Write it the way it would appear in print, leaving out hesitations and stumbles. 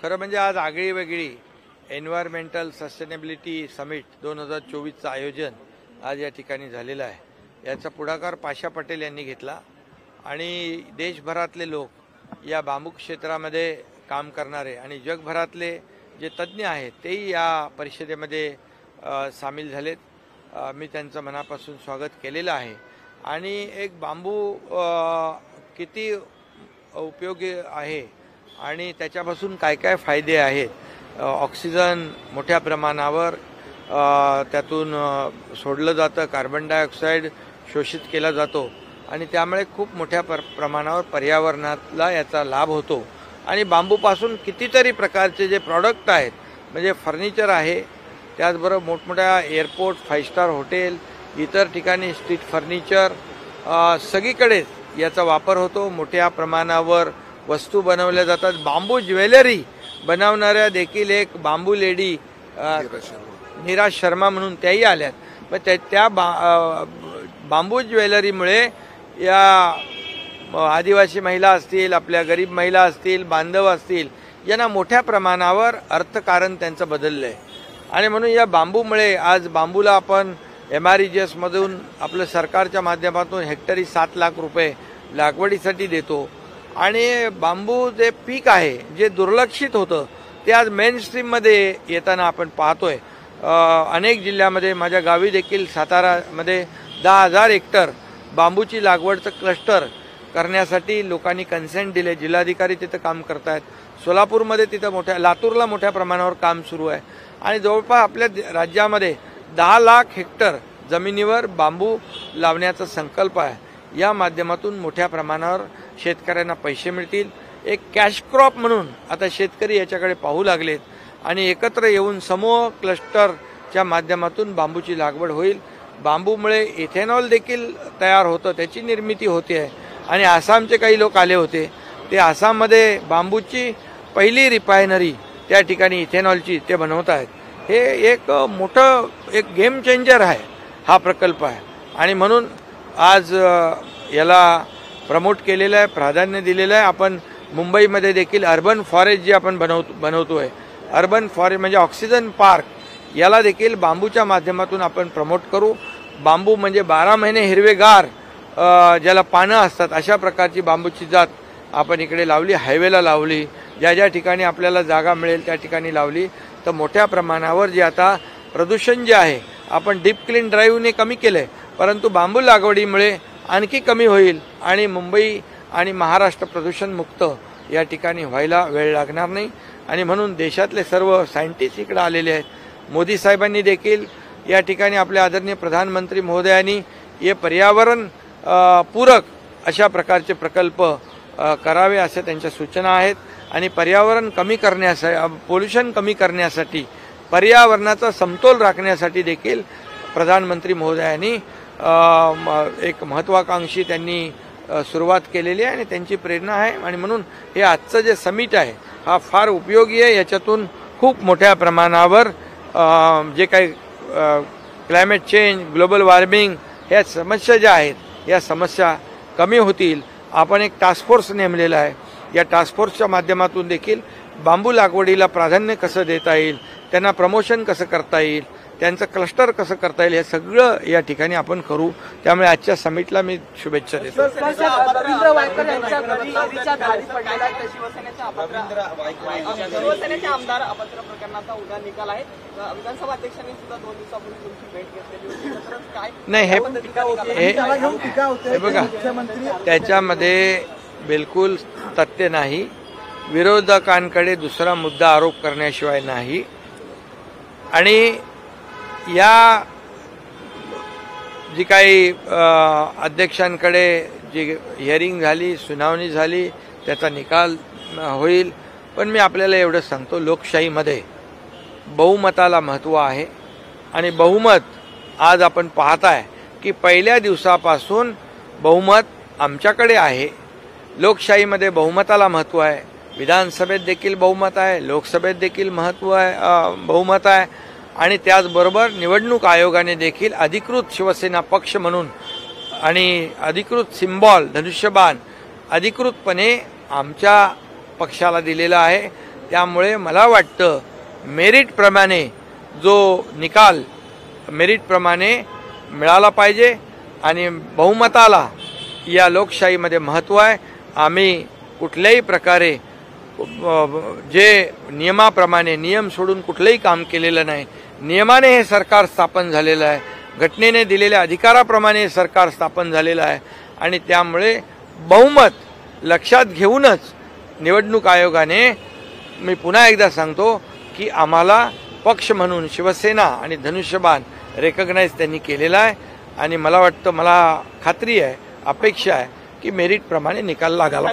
खरं म्हणजे आज आगळीवेगळी एन्व्हायरमेंटल सस्टेनेबिलिटी समिट 2024चं आयोजन आज या ठिकाणी झालेलं आहे। याचा पुढाकार पाशा पटेल यांनी घेतला आणि देशभरातले लोक या बांबू क्षेत्रामध्ये काम करणारे आणि जगभरातले जे तज्ज्ञ आहेत तेही या परिषदेमध्ये सामील झालेत। मी त्यांचं मनापासून स्वागत केलेलं आहे आणि एक बांबू किती उपयोगी आहे आणि त्याच्यापासून काय काय फायदे आहेत। ऑक्सिजन मोठ्या प्रमाणावर त्यातून सोडलं जातं, कार्बन डायऑक्साईड शोषित केला जातो आणि त्यामुळे खूप मोठ्या प्रमाणावर पर्यावरणाला याचा लाभ होतो। आणि बांबूपासून कितीतरी प्रकारचे जे प्रॉडक्ट आहेत, म्हणजे फर्निचर आहे, त्याचबरोबर मोठमोठ्या एअरपोर्ट, 5 स्टार हॉटेल, इतर ठिकाणी स्ट्रीट फर्निचर, सगळीकडे याचा वापर होतो। मोठ्या प्रमाणावर वस्तू बनवल्या जातात। बांबू ज्वेलरी बनवणाऱ्या देखील एक बांबू लेडी नीरा शर्मा म्हणून त्याही आल्यात। पण त्या बांबू ज्वेलरीमुळे या आदिवासी महिला असतील, आपल्या गरीब महिला असतील, बांधव असतील, यांना मोठ्या प्रमाणावर अर्थकारण त्यांचं बदललं आहे। आणि म्हणून या बांबूमुळे आज बांबूला आपण MREGS मधून आपलं सरकारच्या माध्यमातून हेक्टरी 7 लाख रुपये लागवडीसाठी देतो। आणि बांबू जे पीक आहे जे दुर्लक्षित होतं ते आज मेन स्ट्रीममध्ये येताना आपण पाहतोय। अनेक जिल्ह्यामध्ये, माझ्या गावी देखील सातारामध्ये 10,000 हेक्टर बांबूची लागवडचं क्लस्टर करण्यासाठी लोकांनी कन्सेंट दिले। जिल्हाधिकारी तिथं काम करतायत। सोलापूरमध्ये तिथं लातूरला मोठ्या प्रमाणावर काम सुरू आहे आणि जवळपास आपल्या राज्यामध्ये 10 लाख हेक्टर जमिनीवर बांबू लावण्याचा संकल्प आहे। या माध्यमातून मोठ्या प्रमाणावर शेतकऱ्यांना पैसे मिळतील। एक कॅश क्रॉप म्हणून आता शेतकरी याच्याकडे पाहू लागलेत आणि एकत्र येऊन समूह क्लस्टरच्या माध्यमातून बांबूची लागवड होईल। बांबूमुळे इथेनॉल देखील तयार होतं, त्याची निर्मिती होते आहे। आणि आसामचे काही लोक आले होते, ते आसाममध्ये बांबूची पहिली रिफायनरी त्या ठिकाणी इथेनॉलची ते बनवत आहेत। हे एक मोठं एक गेम चेंजर आहे हा प्रकल्प आहे आणि म्हणून आज याला प्रमोट केलेलं आहे, प्राधान्य दिलेलं आहे। आपण मुंबईमध्ये देखील अर्बन फॉरेस्ट जे आपण बनवतोय, अर्बन फॉरेस्ट म्हणजे ऑक्सिजन पार्क, याला देखील बांबूच्या माध्यमातून आपण प्रमोट करू। बांबू म्हणजे 12 महिने हिरवेगार ज्याला पानं असतात अशा प्रकारची बांबूची जात आपण इकडे लावली, हायवेला लावली, ज्या ज्या ठिकाणी आपल्याला जागा मिळेल त्या ठिकाणी लावली तर मोठ्या प्रमाणावर जे आता प्रदूषण जे आहे आपण डीप क्लीन ड्राईव्हने कमी केलंय, परंतु बांबू लागवडीमुळे आणखी कमी होईल आणि मुंबई आणि महाराष्ट्र प्रदूषण मुक्त या ठिकाणी व्हायला वेळ लागणार नाही। आणि म्हणून देशातले सर्व सायंटिस्ट इकडे आलेले आहेत। मोदी साहेबांनी देखील या ठिकाणी आपल्या आदरणीय प्रधानमंत्री महोदयांनी हे पर्यावरण पूरक अशा प्रकारचे प्रकल्प करावे असे त्यांच्या सूचना आहेत। आणि पर्यावरण कमी करण्यासाठी, पोल्युशन कमी करण्यासाठी, पर्यावरणाचा समतोल राखण्यासाठी देखील प्रधानमंत्री महोदयांनी एक महत्त्वाकांक्षी त्यांनी सुरुवात केलेली आहे आणि त्यांची प्रेरणा आहे। आणि म्हणून हे आजचं जे समिट आहे हा फार उपयोगी आहे। याच्यातून खूप मोठ्या प्रमाणावर जे काही क्लायमेट चेंज, ग्लोबल वॉर्मिंग ह्या समस्या ज्या आहेत या समस्या कमी होतील। आपण एक टास्क फोर्स नेमलेला आहे, या टास्क फोर्सच्या माध्यमातून देखील बांबू लागवडीला प्राधान्य कसं देता येईल, त्यांना प्रमोशन कसं करता येईल, त्यांचं क्लस्टर कसं करता येईल, हे सगळं या ठिकाणी आपण करू। त्यामुळे आजच्या समिटला मी शुभेच्छा देतो। नाही, हे बघा, त्याच्यामध्ये बिलकुल तथ्य नाही। विरोधकांकडे दुसरा मुद्दा आरोप करण्याशिवाय नाही। आणि या जी काही अध्यक्षांकडे जी हिअरिंग झाली, सुनावणी झाली, त्याचा निकाल होईल। पण मी आपल्याला एवढं सांगतो, लोकशाहीमध्ये बहुमताला महत्त्व आहे आणि बहुमत आज आपण पाहताय की पहिल्या दिवसापासून बहुमत आमच्याकडे आहे। लोकशाहीमध्ये बहुमताला महत्त्व आहे। विधानसभेत देखील बहुमत आहे, लोकसभेत देखील बहुमत आहे आणि त्याचबरोबर निवडणूक आयोगाने देखील अधिकृत शिवसेना पक्ष म्हणून आणि अधिकृत सिम्बॉल धनुष्यबाण अधिकृतपणे आमच्या पक्षाला दिलेला आहे। त्यामुळे मला वाटतं मेरिटप्रमाणे जो निकाल मेरिटप्रमाणे मिळाला पाहिजे आणि बहुमताला या लोकशाहीमध्ये महत्त्व आहे। आम्ही कुठल्याही प्रकारे जे नियमाप्रमाणे नियम सोडून कुठलंही काम केलेलं नाही। नियमाने हे सरकार स्थापन झालेलं आहे, घटनेने दिलेल्या अधिकाराप्रमाणे हे सरकार स्थापन झालेलं आहे आणि त्यामुळे बहुमत लक्षात घेऊनच निवडणूक आयोगाने, मी पुन्हा एकदा सांगतो की आम्हाला पक्ष म्हणून शिवसेना आणि धनुष्यबाण रेकग्नाइज त्यांनी केलेला आहे आणि मला वाटतं, मला खात्री आहे, अपेक्षा आहे की मेरिटप्रमाणे निकाल लागायला पाहिजे।